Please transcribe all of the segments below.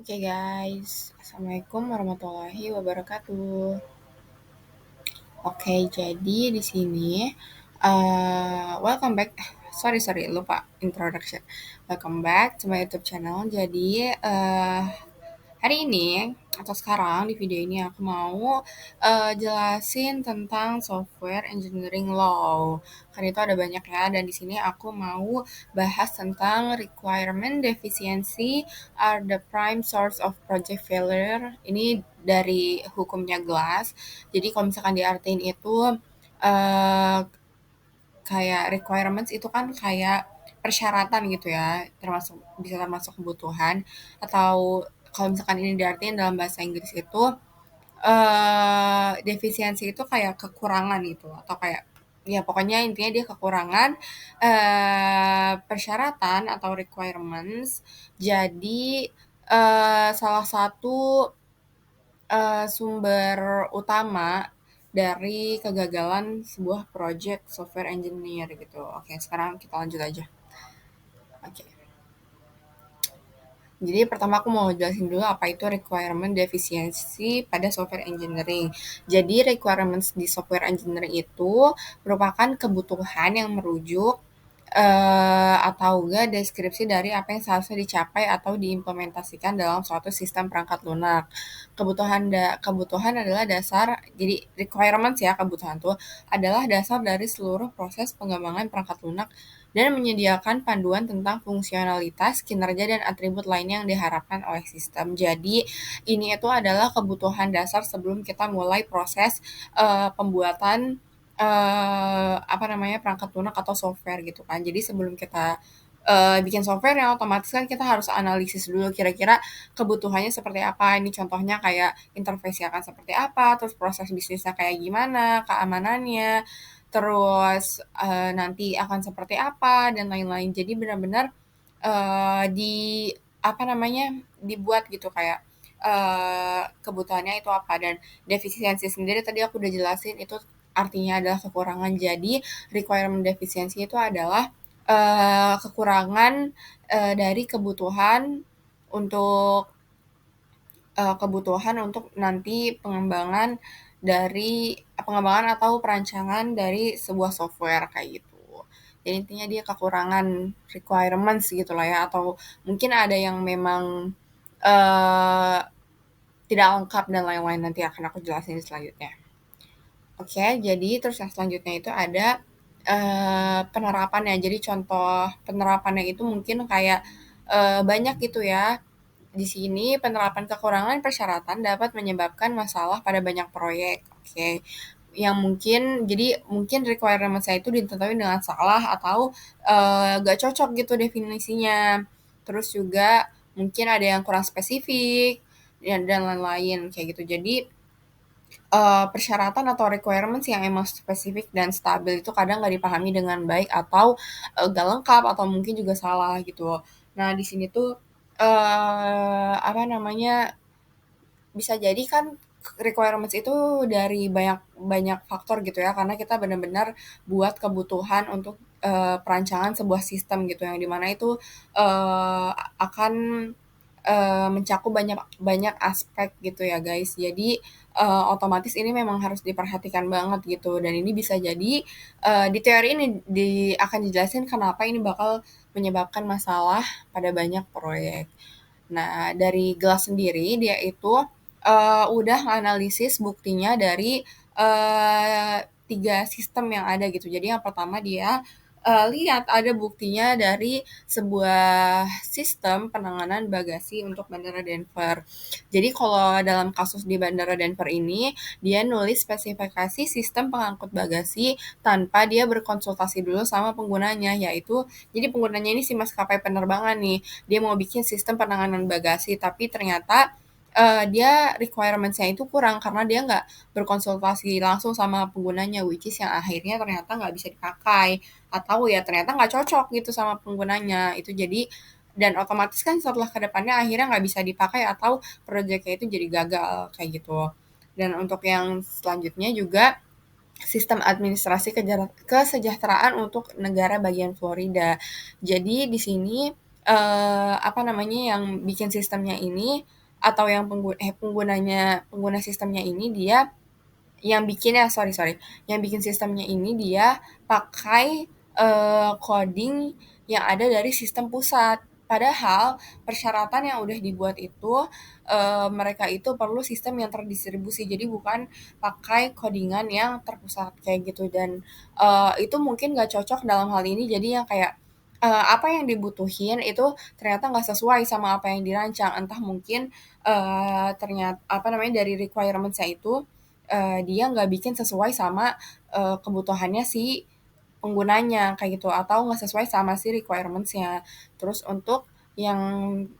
Oke guys, Assalamualaikum warahmatullahi wabarakatuh. Oke, jadi di sini welcome back. Sorry lupa introduction. Welcome back to my YouTube channel. Jadi hari ini atau sekarang di video ini aku mau jelasin tentang software engineering law. Karena itu ada banyak ya, dan di sini aku mau bahas tentang requirement deficiency are the prime source of project failure. Ini dari hukumnya Glass. Jadi kalau misalkan diartiin itu eh, kayak requirements itu kan kayak persyaratan gitu ya, termasuk kebutuhan, atau kalau misalkan ini diartikan dalam bahasa Inggris itu defisiensi itu kayak kekurangan gitu, atau kayak ya pokoknya intinya dia kekurangan persyaratan atau requirements. Jadi salah satu sumber utama dari kegagalan sebuah project software engineer gitu. Oke, sekarang kita lanjut aja. Oke. Jadi pertama aku mau jelasin dulu apa itu requirement defisiency pada software engineering. Jadi requirements di software engineering itu merupakan kebutuhan yang merujuk atau enggak deskripsi dari apa yang seharusnya dicapai atau diimplementasikan dalam suatu sistem perangkat lunak. Kebutuhan adalah dasar, jadi requirements ya, kebutuhan itu adalah dasar dari seluruh proses pengembangan perangkat lunak dan menyediakan panduan tentang fungsionalitas, kinerja, dan atribut lainnya yang diharapkan oleh sistem. Jadi, ini itu adalah kebutuhan dasar sebelum kita mulai proses pembuatan perangkat lunak atau software gitu kan. Jadi sebelum kita bikin software yang otomatis kan kita harus analisis dulu kira-kira kebutuhannya seperti apa. Ini contohnya kayak interface akan seperti apa, terus proses bisnisnya kayak gimana, keamanannya, terus nanti akan seperti apa dan lain-lain. Jadi benar-benar di dibuat gitu kayak kebutuhannya itu apa, dan defisiensi sendiri tadi aku udah jelasin itu artinya adalah kekurangan. Jadi requirement defisiensi itu adalah kekurangan dari kebutuhan untuk nanti pengembangan atau perancangan dari sebuah software kayak gitu. Jadi intinya dia kekurangan requirements gitu lah ya, atau mungkin ada yang memang eh, tidak lengkap dan lain-lain, nanti akan aku jelasin selanjutnya. Oke, jadi terus yang selanjutnya itu ada penerapannya. Jadi contoh penerapannya itu mungkin kayak banyak gitu ya. Di sini penerapan kekurangan persyaratan dapat menyebabkan masalah pada banyak proyek. Oke. Yang mungkin requirement saya itu ditentuin dengan salah atau gak cocok gitu definisinya. Terus juga mungkin ada yang kurang spesifik dan lain-lain kayak gitu. Jadi persyaratan atau requirements yang emang spesifik dan stabil itu kadang nggak dipahami dengan baik, atau nggak lengkap, atau mungkin juga salah gitu. Nah di sini tuh apa namanya, bisa jadi kan requirements itu dari banyak banyak faktor gitu ya, karena kita benar-benar buat kebutuhan untuk perancangan sebuah sistem gitu, yang dimana itu akan mencakup banyak banyak aspek gitu ya guys. Jadi otomatis ini memang harus diperhatikan banget gitu, dan ini bisa jadi di teori ini akan dijelasin kenapa ini bakal menyebabkan masalah pada banyak proyek. Nah, dari Glass sendiri, dia itu udah analisis buktinya dari tiga sistem yang ada gitu. Jadi yang pertama dia lihat ada buktinya dari sebuah sistem penanganan bagasi untuk Bandara Denver. Jadi kalau dalam kasus di Bandara Denver ini, dia nulis spesifikasi sistem pengangkut bagasi tanpa dia berkonsultasi dulu sama penggunanya, yaitu jadi penggunanya ini si maskapai penerbangan nih, dia mau bikin sistem penanganan bagasi, tapi ternyata dia requirements-nya itu kurang karena dia nggak berkonsultasi langsung sama penggunanya, which is yang akhirnya ternyata nggak bisa dipakai, atau ya ternyata nggak cocok gitu sama penggunanya. Itu jadi, dan otomatis kan setelah kedepannya akhirnya nggak bisa dipakai atau proyeknya itu jadi gagal kayak gitu. Dan untuk yang selanjutnya juga sistem administrasi kesejahteraan untuk negara bagian Florida. Jadi di sini apa namanya, yang bikin sistemnya ini atau yang pengguna sistemnya ini dia yang bikinnya sorry sorry, yang bikin sistemnya ini dia pakai, coding yang ada dari sistem pusat. Padahal persyaratan yang udah dibuat itu, mereka itu perlu sistem yang terdistribusi, jadi bukan pakai codingan yang terpusat kayak gitu dan, itu mungkin nggak cocok dalam hal ini jadi yang kayak, apa yang dibutuhin itu ternyata nggak sesuai sama apa yang dirancang. Entah mungkin, apa namanya, dari requirements-nya itu, dia nggak bikin sesuai sama, kebutuhannya si penggunanya kayak gitu atau nggak sesuai sama si requirements-nya. Terus untuk yang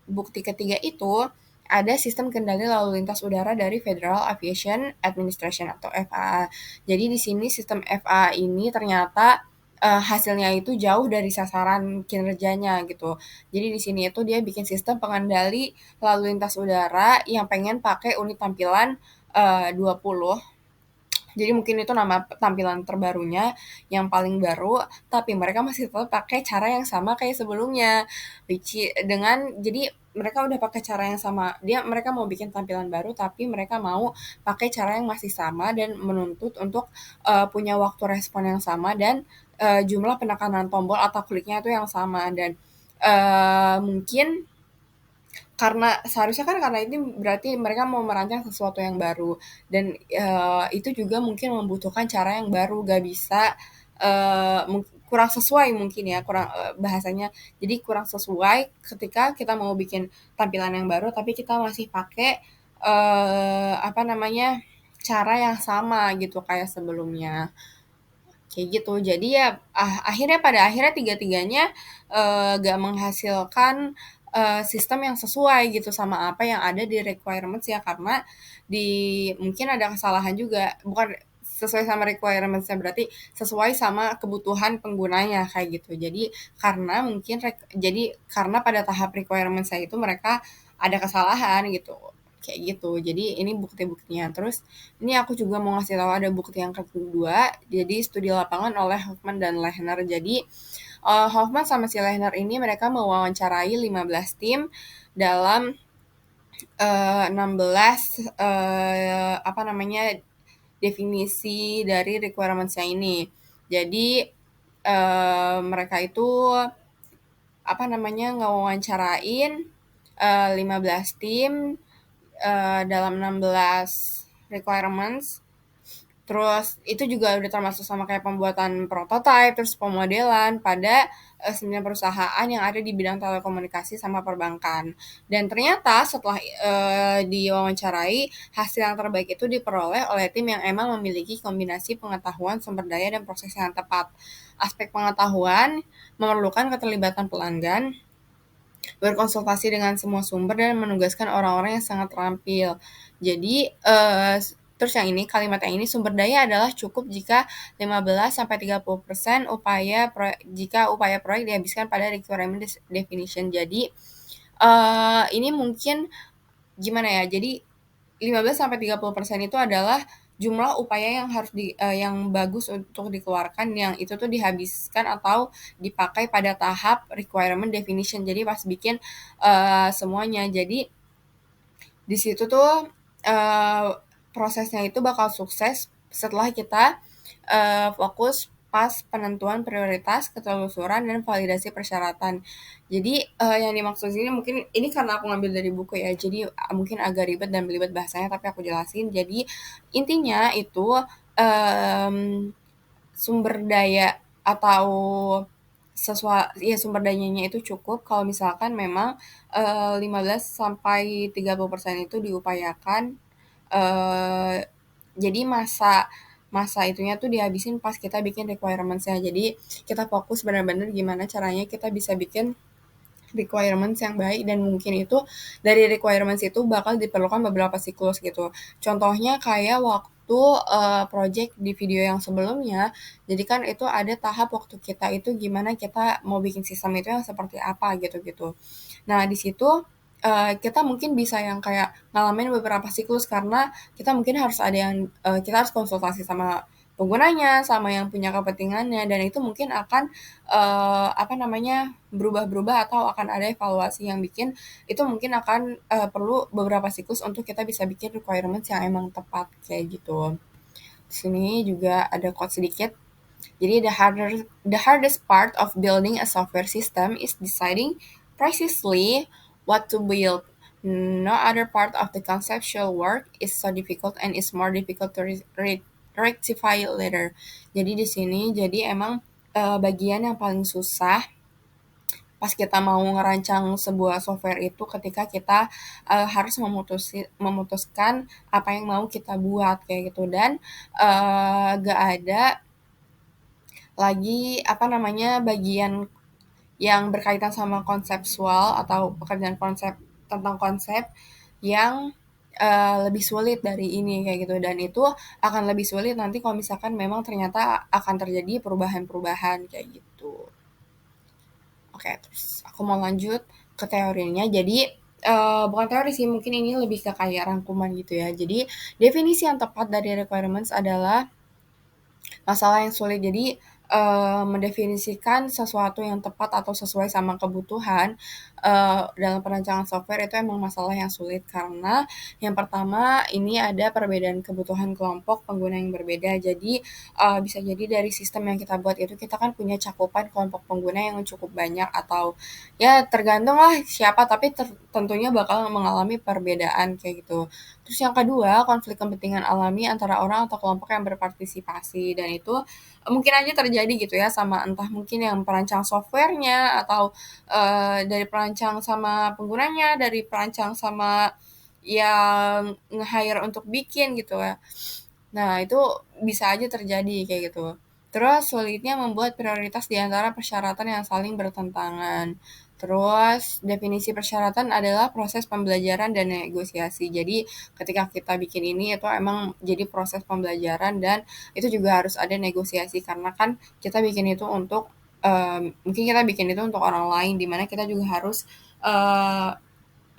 bukti ketiga itu ada sistem kendali lalu lintas udara dari Federal Aviation Administration atau FAA. Jadi di sini sistem FAA ini ternyata hasilnya itu jauh dari sasaran kinerjanya gitu. Jadi di sini itu dia bikin sistem pengendali lalu lintas udara yang pengen pakai unit tampilan 20. Jadi mungkin itu nama tampilan terbarunya yang paling baru, tapi mereka masih tetap pakai cara yang sama kayak sebelumnya. Jadi mereka udah pakai cara yang sama. Mereka mau bikin tampilan baru tapi mereka mau pakai cara yang masih sama dan menuntut untuk punya waktu respon yang sama dan jumlah penekanan tombol atau kliknya itu yang sama dan mungkin karena ini berarti mereka mau merancang sesuatu yang baru dan, itu juga mungkin membutuhkan cara yang baru, gak bisa, kurang sesuai mungkin ya, bahasanya. Jadi kurang sesuai ketika kita mau bikin tampilan yang baru, tapi kita masih pakai, apa namanya, cara yang sama gitu kayak sebelumnya. Kayak gitu. Jadi ya pada akhirnya tiga-tiganya gak menghasilkan sistem yang sesuai gitu sama apa yang ada di requirements ya karena di mungkin ada kesalahan juga bukan sesuai sama requirements-nya berarti sesuai sama kebutuhan penggunanya kayak gitu. Jadi karena pada tahap requirements saya itu mereka ada kesalahan gitu. Kayak gitu. Jadi ini bukti-buktinya. Terus ini aku juga mau ngasih tahu ada bukti yang kedua, jadi studi lapangan oleh Hoffman dan Lehner. Jadi Hoffman sama si Lehner ini mereka mewawancarai 15 tim dalam 16 apa namanya definisi dari requirements-nya ini. Jadi mereka itu apa namanya ngewawancarain 15 tim dalam 16 requirements. Terus itu juga udah termasuk sama kayak pembuatan prototipe, terus pemodelan pada 9 perusahaan yang ada di bidang telekomunikasi sama perbankan. Dan ternyata setelah diwawancarai, hasil yang terbaik itu diperoleh oleh tim yang emang memiliki kombinasi pengetahuan, sumber daya, dan proses yang tepat. Aspek pengetahuan memerlukan keterlibatan pelanggan, berkonsultasi dengan semua sumber dan menugaskan orang-orang yang sangat terampil. Jadi terus yang ini kalimat yang ini sumber daya adalah cukup jika 15-30% jika upaya proyek dihabiskan pada requirement definition. Jadi ini mungkin gimana ya? Jadi 15-30% itu adalah jumlah upaya yang yang bagus untuk dikeluarkan yang itu tuh dihabiskan atau dipakai pada tahap requirement definition. Jadi pas bikin semuanya. Jadi di situ tuh prosesnya itu bakal sukses setelah kita fokus pas penentuan prioritas, ketelusuran, dan validasi persyaratan. Jadi yang dimaksud sini mungkin ini karena aku ngambil dari buku ya, jadi mungkin agak ribet dan belibet bahasanya, tapi aku jelasin. Jadi intinya itu sumber daya atau sumber dayanya itu cukup kalau misalkan memang 15-30% itu diupayakan jadi masa masa itunya tuh dihabisin pas kita bikin requirements-nya. Jadi kita fokus benar-benar gimana caranya kita bisa bikin requirements yang baik dan mungkin itu dari requirements itu bakal diperlukan beberapa siklus gitu. Contohnya kayak waktu project di video yang sebelumnya, jadi kan itu ada tahap waktu kita itu gimana kita mau bikin sistem itu yang seperti apa gitu-gitu. Nah, di situ kita mungkin bisa yang kayak ngalamin beberapa siklus karena kita mungkin harus ada yang kita harus konsultasi sama penggunanya, sama yang punya kepentingannya, dan itu mungkin akan, berubah-berubah atau akan ada evaluasi yang bikin itu mungkin akan, perlu beberapa siklus untuk kita bisa bikin requirements yang emang tepat, kayak gitu. Di sini juga ada quote sedikit. Jadi the hardest part of building a software system is deciding precisely what to build. No other part of the conceptual work is so difficult and is more difficult to rectify later. Jadi di sini jadi emang bagian yang paling susah pas kita mau ngerancang sebuah software itu ketika kita harus memutuskan apa yang mau kita buat kayak gitu, dan gak ada lagi bagian yang berkaitan sama konseptual atau pekerjaan konsep tentang konsep yang lebih sulit dari ini kayak gitu, dan itu akan lebih sulit nanti kalau misalkan memang ternyata akan terjadi perubahan-perubahan kayak gitu. Oke, terus aku mau lanjut ke teorinya. Jadi bukan teori sih, mungkin ini lebih ke kayak rangkuman gitu ya. Jadi definisi yang tepat dari requirements adalah masalah yang sulit. Jadi, mendefinisikan sesuatu yang tepat atau sesuai sama kebutuhan, dalam perancangan software itu emang masalah yang sulit karena yang pertama ini ada perbedaan kebutuhan kelompok pengguna yang berbeda. Jadi, bisa jadi dari sistem yang kita buat itu kita kan punya cakupan kelompok pengguna yang cukup banyak atau ya tergantung lah siapa, tapi tentunya bakal mengalami perbedaan kayak gitu. Terus yang kedua, konflik kepentingan alami antara orang atau kelompok yang berpartisipasi, dan itu mungkin aja terjadi gitu ya sama entah mungkin yang perancang softwarenya atau dari perancang sama penggunanya, dari perancang sama yang nge-hire untuk bikin gitu ya. Nah, itu bisa aja terjadi kayak gitu. Terus sulitnya membuat prioritas di antara persyaratan yang saling bertentangan. Terus definisi persyaratan adalah proses pembelajaran dan negosiasi. Jadi ketika kita bikin ini itu emang jadi proses pembelajaran, dan itu juga harus ada negosiasi karena kan kita bikin itu untuk mungkin kita bikin itu untuk orang lain, di mana kita juga harus eee,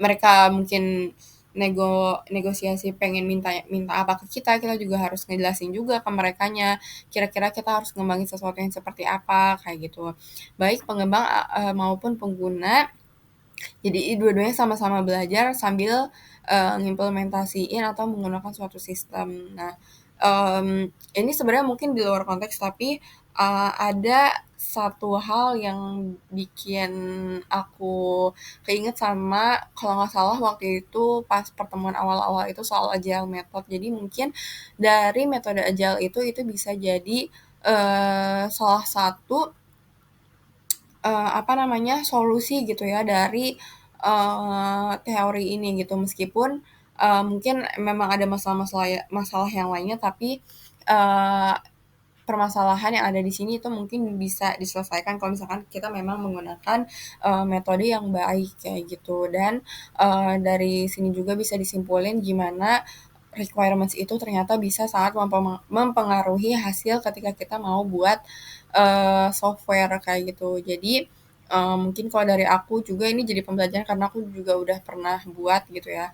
mereka mungkin negosiasi pengen minta minta apa ke kita, kita juga harus ngejelasin juga ke merekanya, kira-kira kita harus ngembangin sesuatu yang seperti apa, kayak gitu. Baik pengembang maupun pengguna, jadi dua-duanya sama-sama belajar sambil ngimplementasiin atau menggunakan suatu sistem. Nah, ini sebenarnya mungkin di luar konteks, tapi ada satu hal yang bikin aku keinget sama, kalau nggak salah waktu itu pas pertemuan awal-awal itu soal agile method. Jadi mungkin dari metode agile itu bisa jadi salah satu solusi gitu ya dari teori ini gitu. Meskipun mungkin memang ada masalah yang lainnya, tapi uh, permasalahan yang ada di sini itu mungkin bisa diselesaikan kalau misalkan kita memang menggunakan metode yang baik kayak gitu. Dan dari sini juga bisa disimpulin gimana requirements itu ternyata bisa sangat mempengaruhi hasil ketika kita mau buat software kayak gitu. Jadi mungkin kalau dari aku juga ini jadi pembelajaran karena aku juga udah pernah buat gitu ya.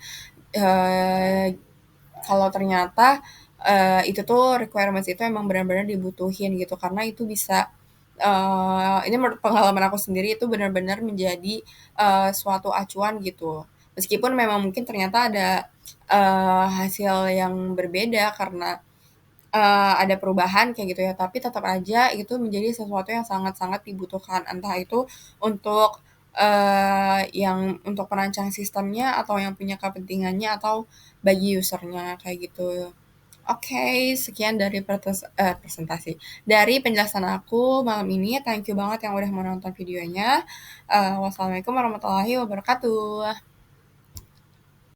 Eee, Kalau ternyata itu tuh requirements itu emang benar-benar dibutuhin gitu, karena itu bisa ini menurut pengalaman aku sendiri itu benar-benar menjadi suatu acuan gitu. Meskipun memang mungkin ternyata ada hasil yang berbeda karena ada perubahan kayak gitu ya, tapi tetap aja itu menjadi sesuatu yang sangat-sangat dibutuhkan, entah itu untuk yang untuk perancang sistemnya atau yang punya kepentingannya atau bagi usernya kayak gitu. Oke, sekian dari presentasi. Dari penjelasan aku malam ini, thank you banget yang udah menonton videonya. Wassalamualaikum warahmatullahi wabarakatuh.